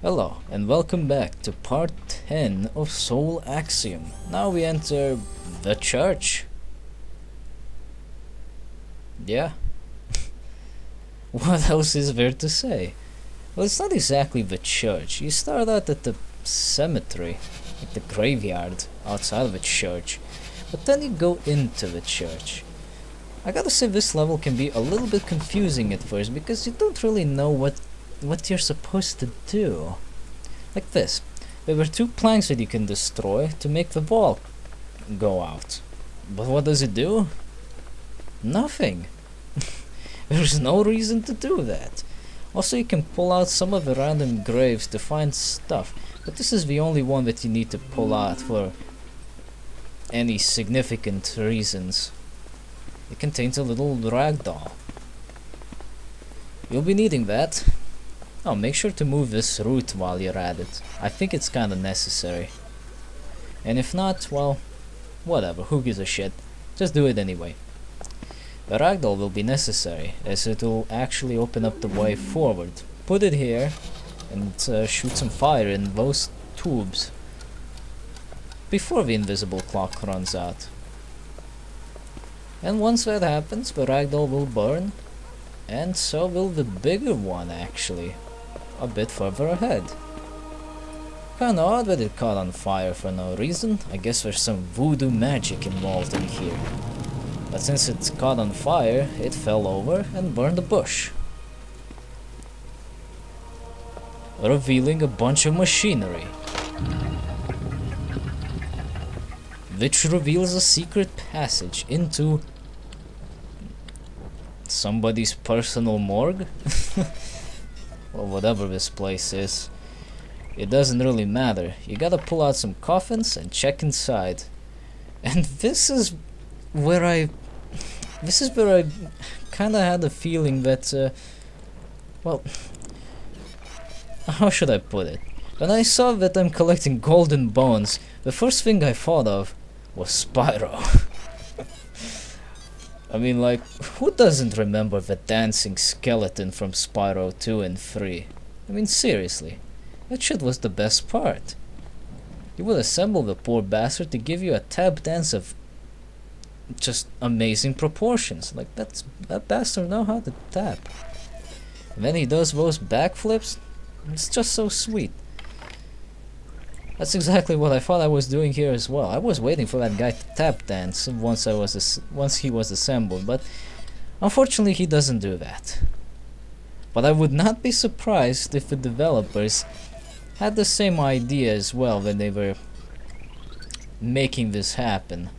Hello and welcome back to part 10 of Soul Axiom. Now we enter the church. Yeah. What else is there to say? Well, it's not exactly the church. You start out at the cemetery, like the graveyard outside of the church, but then you go into the church. I gotta say this level can be a little bit confusing at first because you don't really know what you're supposed to do. Like this. There were two planks that you can destroy to make the wall go out. But what does it do? Nothing. There's no reason to do that. Also, you can pull out some of the random graves to find stuff, but this is the only one that you need to pull out for any significant reasons. It contains a little ragdoll. You'll be needing that. Oh, make sure to move this root while you're at it. I think it's kinda necessary. And if not, well, whatever, who gives a shit. Just do it anyway. The ragdoll will be necessary, as it will actually open up the way forward. Put it here, and shoot some fire in those tubes before the invisible clock runs out. And once that happens, the ragdoll will burn, and so will the bigger one actually, a bit further ahead. Kinda odd that it caught on fire for no reason. I guess there's some voodoo magic involved in here. But since it caught on fire, it fell over and burned a bush, revealing a bunch of machinery, which reveals a secret passage into somebody's personal morgue. Or whatever this place is. It doesn't really matter. You gotta pull out some coffins and check inside. And this is where I kinda had a feeling that well, how should I put it? When I saw that I'm collecting golden bones, the first thing I thought of was Spyro. I mean, like, who doesn't remember the dancing skeleton from Spyro 2 and 3? I mean, seriously, that shit was the best part. You would assemble the poor bastard to give you a tap dance of just amazing proportions. Like, that bastard know how to tap. And then he does those backflips. It's just so sweet. That's exactly what I thought I was doing here as well. I was waiting for that guy to tap dance once he was assembled, but unfortunately he doesn't do that. But I would not be surprised if the developers had the same idea as well when they were making this happen.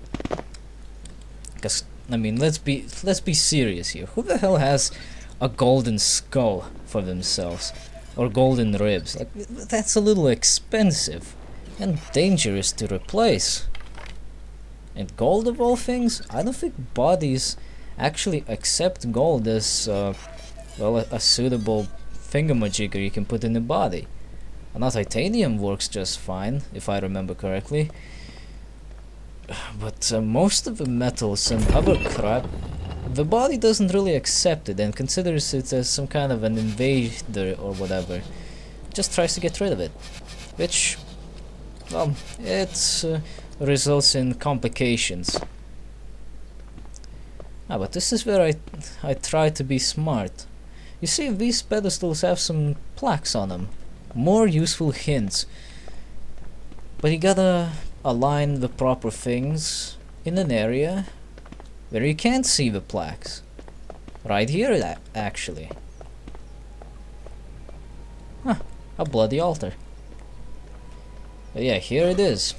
Because I mean, let's be serious here. Who the hell has a golden skull for themselves or golden ribs? Like, that's a little expensive and dangerous to replace. And gold of all things, I don't think bodies actually accept gold as well, a suitable thingamajigger you can put in a body. Now titanium works just fine, if I remember correctly. But most of the metals and other crap, the body doesn't really accept it and considers it as some kind of an invader or whatever. Just tries to get rid of it, which, well, it results in complications. But this is where I try to be smart. You see, these pedestals have some plaques on them, more useful hints. But you gotta align the proper things in an area where you can't see the plaques. Right here, actually. A bloody altar. But yeah, here it is.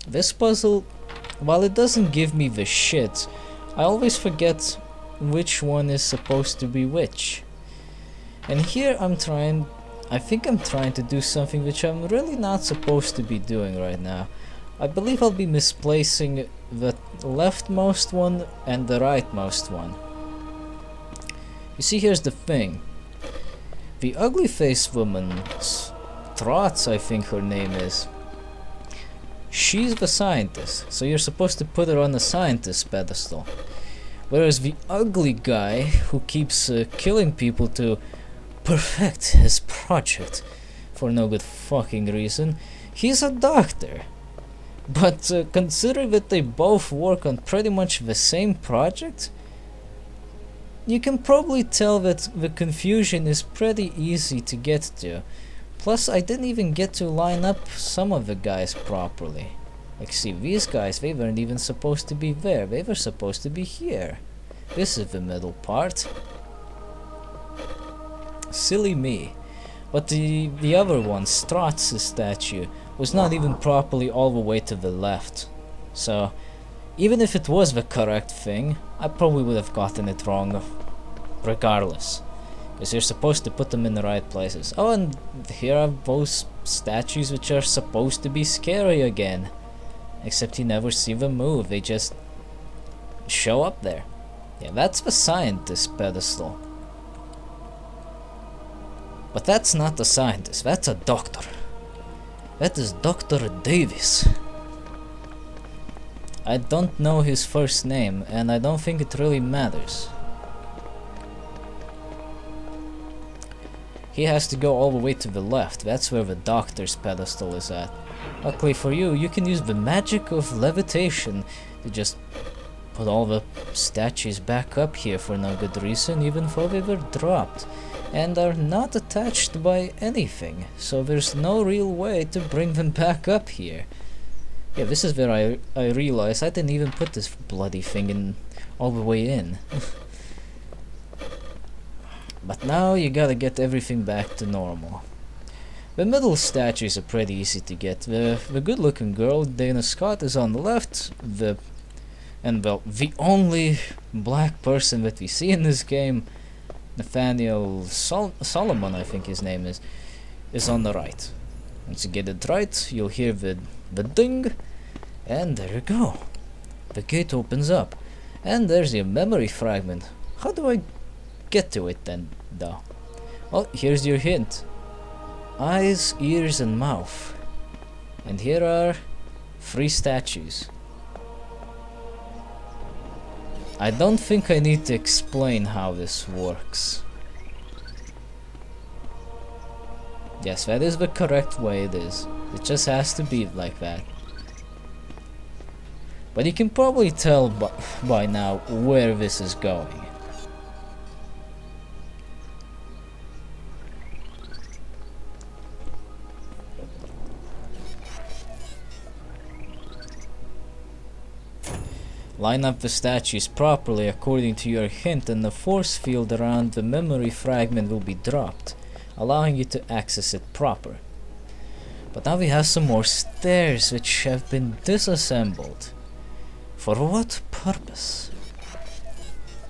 This puzzle, while it doesn't give me the shit, I always forget which one is supposed to be which. And here I think I'm trying to do something which I'm really not supposed to be doing right now. I believe I'll be misplacing the leftmost one and the rightmost one. You see, here's the thing. The ugly-faced woman, Trotz, I think her name is, she's the scientist, so you're supposed to put her on the scientist pedestal. Whereas the ugly guy who keeps killing people to perfect his project, for no good fucking reason. He's a doctor. But considering that they both work on pretty much the same project, you can probably tell that the confusion is pretty easy to get to. Plus, I didn't even get to line up some of the guys properly. Like, see, these guys, they weren't even supposed to be there. They were supposed to be here. This is the middle part. Silly me. But the other one, Stratz's statue, was not even properly all the way to the left. So, even if it was the correct thing, I probably would have gotten it wrong regardless. Because you're supposed to put them in the right places. Oh, and here are those statues which are supposed to be scary again. Except you never see them move, they just show up there. Yeah, that's the scientist pedestal. But that's not a scientist, that's a doctor. That is Dr. Davis. I don't know his first name, and I don't think it really matters. He has to go all the way to the left, that's where the doctor's pedestal is at. Luckily for you, you can use the magic of levitation to just put all the statues back up here for no good reason, even though they were dropped. And are not attached by anything, so there's no real way to bring them back up here. Yeah, this is where I realized I didn't even put this bloody thing in all the way in. But now you gotta get everything back to normal. The middle statues are pretty easy to get. The good looking girl, Dana Scott, is on the left. The only black person that we see in this game, Nathaniel Solomon, I think his name is on the right. Once you get it right, you'll hear the ding, and there you go. The gate opens up, and there's your memory fragment. How do I get to it then, though? Well, here's your hint. Eyes, ears, and mouth. And here are 3 statues. I don't think I need to explain how this works. Yes, that is the correct way it is. It just has to be like that. But you can probably tell by now where this is going. Line up the statues properly according to your hint, and the force field around the memory fragment will be dropped, allowing you to access it proper. But now we have some more stairs which have been disassembled. For what purpose?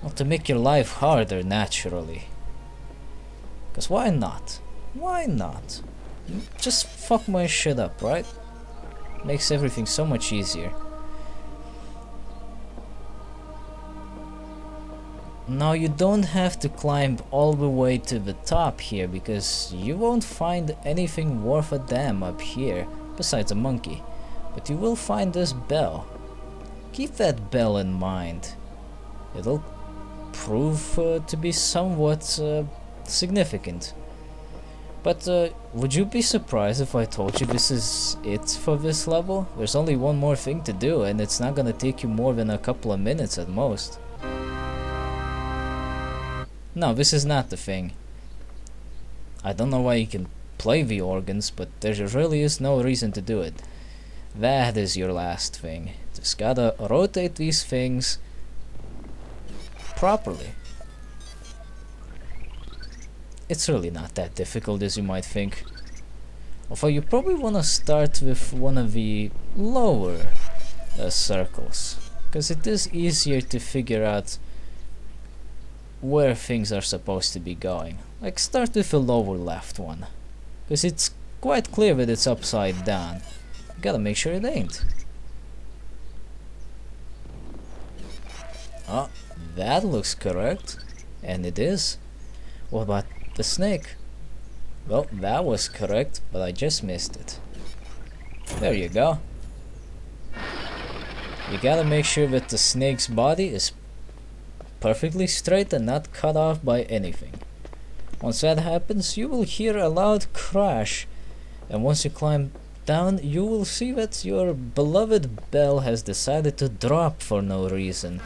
Well, to make your life harder, naturally. Cause why not? Why not? Just fuck my shit up, right? Makes everything so much easier. Now you don't have to climb all the way to the top here, because you won't find anything worth a damn up here, besides a monkey. But you will find this bell. Keep that bell in mind. It'll prove to be somewhat significant. But would you be surprised if I told you this is it for this level? There's only one more thing to do, and it's not gonna take you more than a couple of minutes at most. No, this is not the thing. I don't know why you can play the organs, but there really is no reason to do it. That is your last thing. Just gotta rotate these things properly. It's really not that difficult as you might think. Although you probably wanna start with one of the lower circles, because it is easier to figure out where things are supposed to be going. Like, start with the lower left one, because it's quite clear that it's upside down. You gotta make sure it ain't. Oh, that looks correct, and it is. What about the snake? Well, that was correct, but I just missed it. There you go. You gotta make sure that the snake's body is perfectly straight and not cut off by anything. Once that happens, you will hear a loud crash And once you climb down, you will see that your beloved bell has decided to drop for no reason.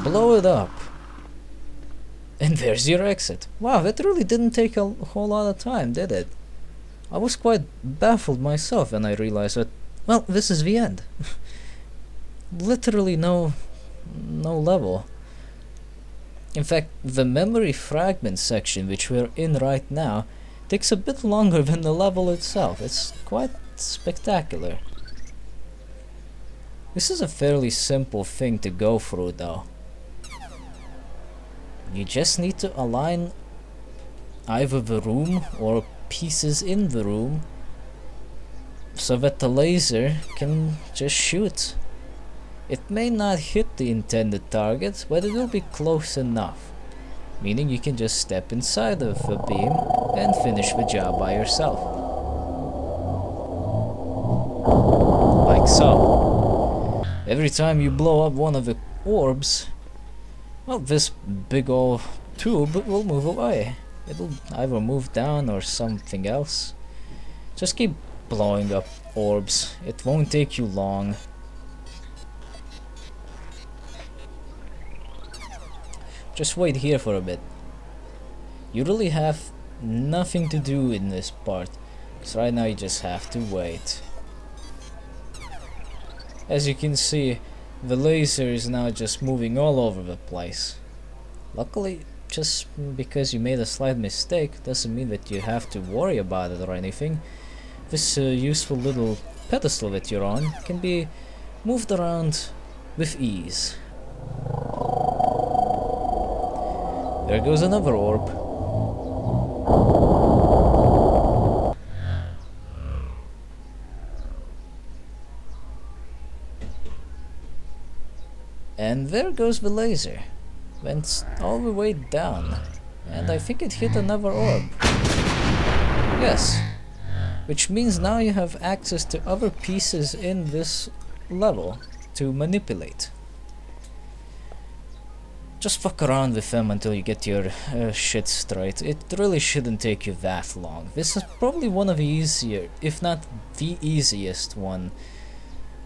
Blow it up. And there's your exit. Wow, that really didn't take a whole lot of time, did it? I was quite baffled myself when I realized that, well, this is the end. Literally no level. In fact, the memory fragment section, which we're in right now, takes a bit longer than the level itself. It's quite spectacular. This is a fairly simple thing to go through though. You just need to align either the room or pieces in the room so that the laser can just shoot. It may not hit the intended target, but it will be close enough, meaning you can just step inside of the beam and finish the job by yourself. Like so. Every time you blow up one of the orbs, well, this big old tube will move away. It'll either move down or something else. Just keep blowing up orbs. It won't take you long. Just wait here for a bit. You really have nothing to do in this part, so right now you just have to wait. As you can see, the laser is now just moving all over the place. Luckily, just because you made a slight mistake doesn't mean that you have to worry about it or anything. This useful little pedestal that you're on can be moved around with ease. There goes another orb. And there goes the laser. Went all the way down. And I think it hit another orb. Yes. Which means now you have access to other pieces in this level to manipulate. Just fuck around with them until you get your shit straight. It really shouldn't take you that long. This is probably one of the easier, if not the easiest one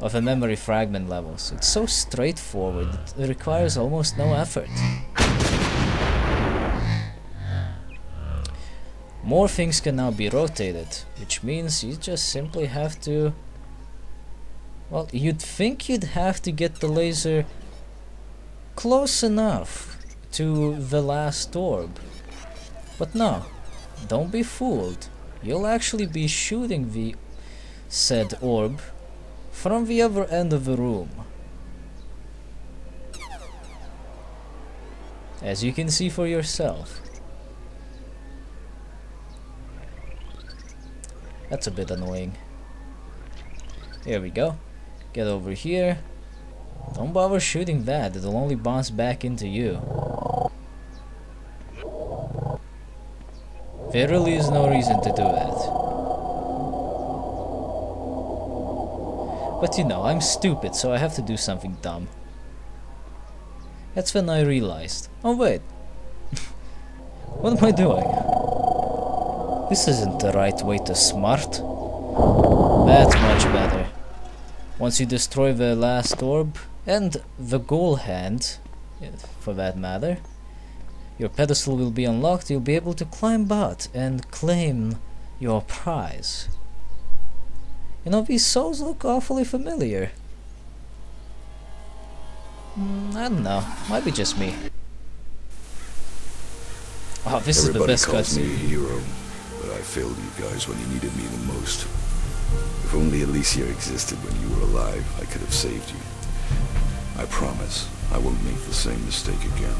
of the memory fragment levels. It's so straightforward, it requires almost no effort. More things can now be rotated, which means you just simply have to... Well, you'd think you'd have to get the laser close enough to the last orb. But no, don't be fooled. You'll actually be shooting the said orb from the other end of the room. As you can see for yourself. That's a bit annoying. Here we go. Get over here. Don't bother shooting that, it'll only bounce back into you. There really is no reason to do that. But you know, I'm stupid, so I have to do something dumb. That's when I realized, oh wait, what am I doing? This isn't the right way to smart. That's much better. Once you destroy the last orb, and the goal hand, for that matter, your pedestal will be unlocked. You'll be able to climb out and claim your prize. You know, these souls look awfully familiar. I don't know, might be just me. Oh, this is the best cutscene. Everybody calls me a hero, but I failed you guys when you needed me the most. If only Alicia existed when you were alive, I could have saved you. I promise I won't make the same mistake again.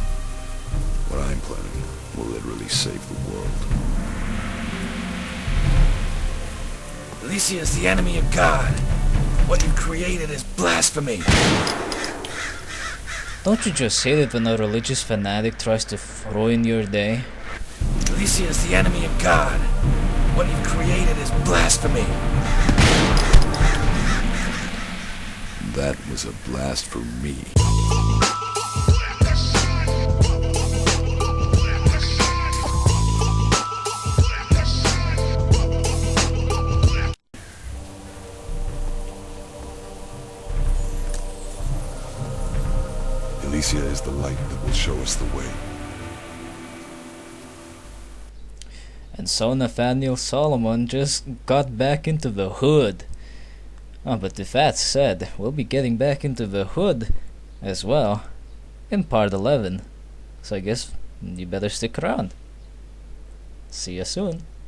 What I'm planning will literally save the world. Alicia is the enemy of God. What you've created is blasphemy. Don't you just hate it when a religious fanatic tries to ruin your day? Alicia is the enemy of God. What you've created is blasphemy. That was a blast for me. Alicia is the light that will show us the way. And so Nathaniel Solomon just got back into the hood. Oh, but with that said, we'll be getting back into the hood as well in part 11. So I guess you better stick around. See you soon.